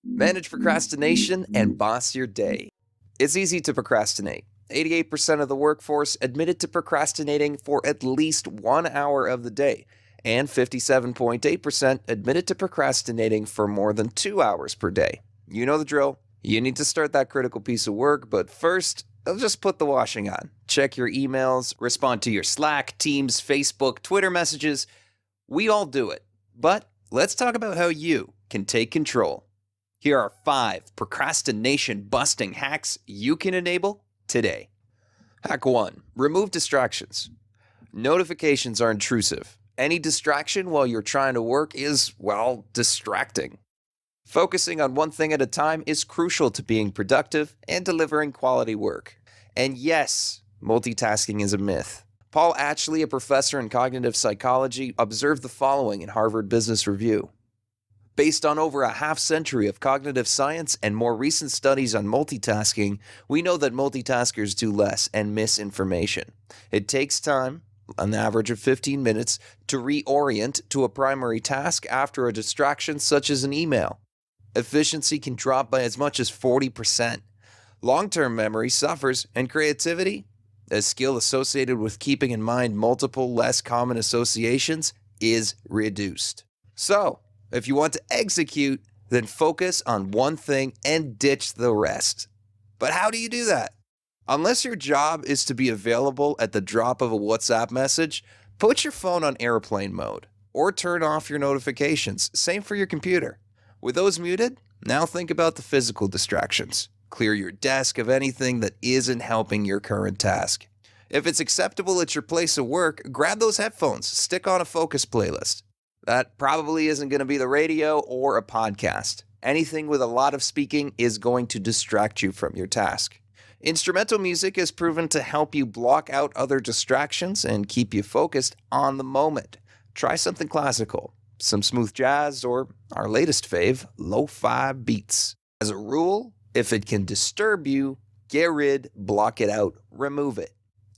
Manage procrastination and boss your day. It's easy to procrastinate. 88% of the workforce admitted to procrastinating for at least 1 hour of the day, and 57.8% admitted to procrastinating for more than 2 hours per day. You know the drill. You need to start that critical piece of work, but first, just put the washing on. Check your emails, respond to your Slack, Teams, Facebook, Twitter messages. We all do it. But let's talk about how you can take control. Here are 5 procrastination-busting hacks you can enable today. Hack 1. Remove distractions. Notifications are intrusive. Any distraction while you're trying to work is, well, distracting. Focusing on one thing at a time is crucial to being productive and delivering quality work. And yes, multitasking is a myth. Paul Atchley, a professor in cognitive psychology, observed the following in Harvard Business Review. Based on over a half-century of cognitive science and more recent studies on multitasking, we know that multitaskers do less and miss information. It takes time, an average of 15 minutes, to reorient to a primary task after a distraction such as an email. Efficiency can drop by as much as 40%. Long-term memory suffers, and creativity, a skill associated with keeping in mind multiple less common associations, is reduced. So, if you want to execute, then focus on one thing and ditch the rest. But how do you do that? Unless your job is to be available at the drop of a WhatsApp message, put your phone on airplane mode or turn off your notifications. Same for your computer. With those muted, now think about the physical distractions. Clear your desk of anything that isn't helping your current task. If it's acceptable at your place of work, grab those headphones, stick on a focus playlist. That probably isn't going to be the radio or a podcast. Anything with a lot of speaking is going to distract you from your task. Instrumental music is proven to help you block out other distractions and keep you focused on the moment. Try something classical, some smooth jazz, or our latest fave, lo-fi beats. As a rule, if it can disturb you, get rid, block it out, remove it.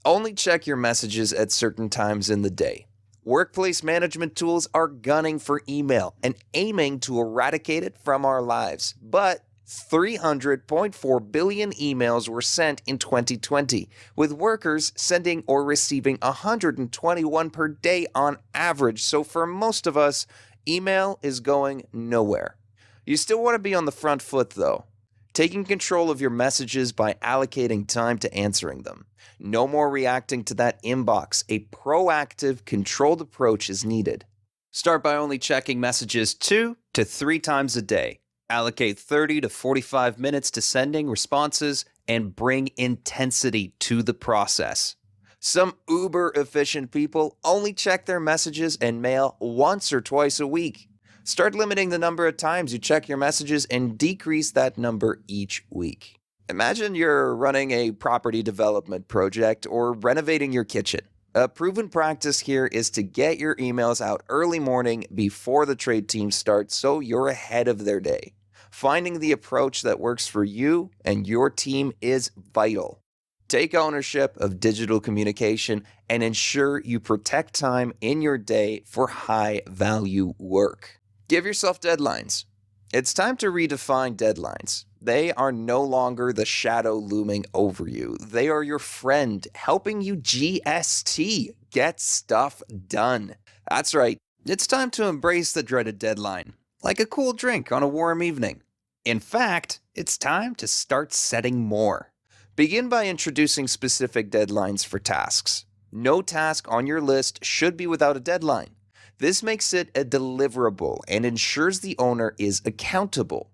Only check your messages at certain times in the day. Workplace management tools are gunning for email and aiming to eradicate it from our lives. But 300.4 billion emails were sent in 2020, with workers sending or receiving 121 per day on average. So for most of us, email is going nowhere. You still want to be on the front foot though, taking control of your messages by allocating time to answering them. No more reacting to that inbox. A proactive, controlled approach is needed. Start by only checking messages 2 to 3 times a day. Allocate 30 to 45 minutes to sending responses and bring intensity to the process. Some uber-efficient people only check their messages and mail once or twice a week. Start limiting the number of times you check your messages and decrease that number each week. Imagine you're running a property development project or renovating your kitchen. A proven practice here is to get your emails out early morning before the trade team starts so you're ahead of their day. Finding the approach that works for you and your team is vital. Take ownership of digital communication and ensure you protect time in your day for high-value work. Give yourself deadlines. It's time to redefine deadlines. They are no longer the shadow looming over you. They are your friend, helping you GST, get stuff done. That's right, it's time to embrace the dreaded deadline, like a cool drink on a warm evening. In fact, it's time to start setting more. Begin by introducing specific deadlines for tasks. No task on your list should be without a deadline. This makes it a deliverable and ensures the owner is accountable.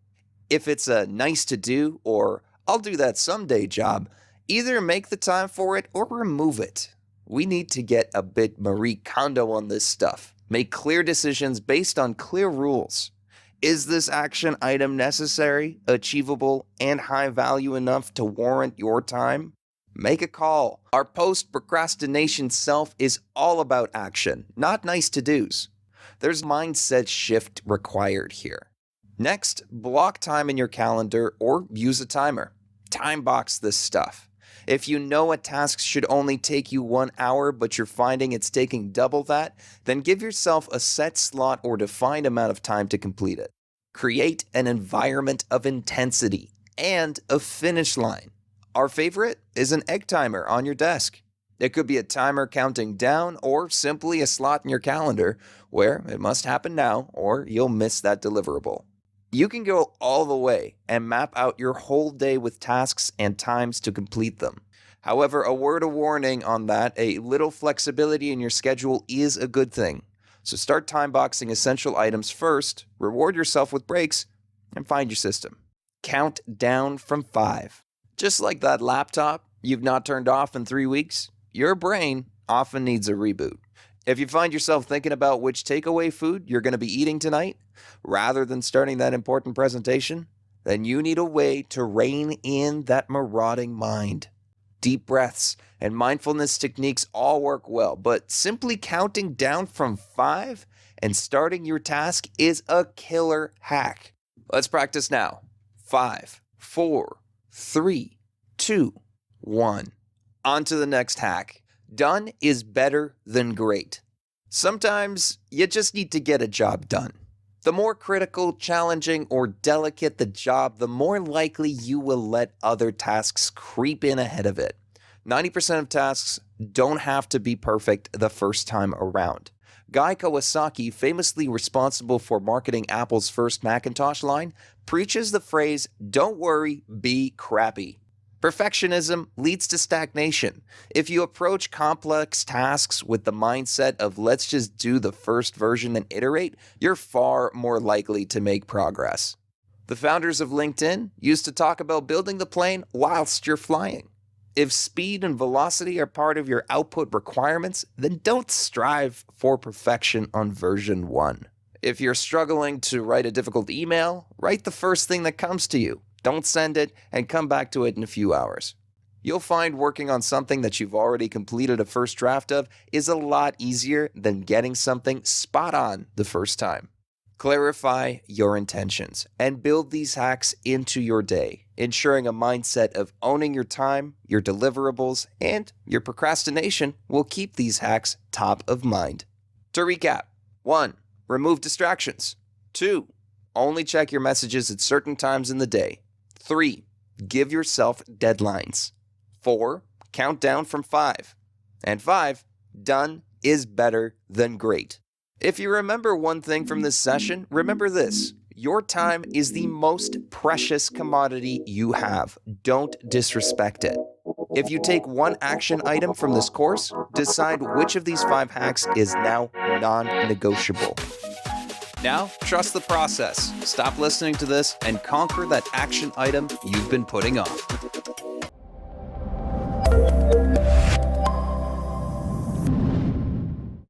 If it's a nice to do or I'll do that someday job, either make the time for it or remove it. We need to get a bit Marie Kondo on this stuff. Make clear decisions based on clear rules. Is this action item necessary, achievable, and high value enough to warrant your time? Make a call. Our post-procrastination self is all about action, not nice to-dos. There's mindset shift required here. Next, block time in your calendar or use a timer. Time box this stuff. If you know a task should only take you 1 hour, but you're finding it's taking double that, then give yourself a set slot or defined amount of time to complete it. Create an environment of intensity and a finish line. Our favorite is an egg timer on your desk. It could be a timer counting down or simply a slot in your calendar where it must happen now or you'll miss that deliverable. You can go all the way and map out your whole day with tasks and times to complete them. However, a word of warning on that, a little flexibility in your schedule is a good thing. So start time boxing essential items first, reward yourself with breaks, and find your system. Count down from 5. Just like that laptop you've not turned off in 3 weeks, your brain often needs a reboot. If you find yourself thinking about which takeaway food you're going to be eating tonight, rather than starting that important presentation, then you need a way to rein in that marauding mind. Deep breaths and mindfulness techniques all work well, but simply counting down from 5 and starting your task is a killer hack. Let's practice now. 5, 4, 3, 2, 1. On to the next hack. Done is better than great. Sometimes you just need to get a job done. The more critical, challenging, or delicate the job, the more likely you will let other tasks creep in ahead of it. 90% of tasks don't have to be perfect the first time around. 𝐂𝐤𝐤𝐞 Kawasaki, famously responsible for marketing Apple's first Macintosh line, preaches the phrase, "Don't worry, be crappy." Perfectionism leads to stagnation. If you approach complex tasks with the mindset of let's just do the first version and iterate, you're far more likely to make progress. The founders of LinkedIn used to talk about building the plane whilst you're flying. If speed and velocity are part of your output requirements, then don't strive for perfection on version 1. If you're struggling to write a difficult email, write the first thing that comes to you. Don't send it and come back to it in a few hours. You'll find working on something that you've already completed a first draft of is a lot easier than getting something spot on the first time. Clarify your intentions and build these hacks into your day, ensuring a mindset of owning your time, your deliverables, and your procrastination will keep these hacks top of mind. To recap, 1. Remove distractions. 2. Only check your messages at certain times in the day. 3. Give yourself deadlines. 4. Count down from 5. And 5. Done is better than great. If you remember one thing from this session, remember this. Your time is the most precious commodity you have. Don't disrespect it. If you take one action item from this course, decide which of these 5 hacks is now non-negotiable. Now, trust the process. Stop listening to this and conquer that action item you've been putting off.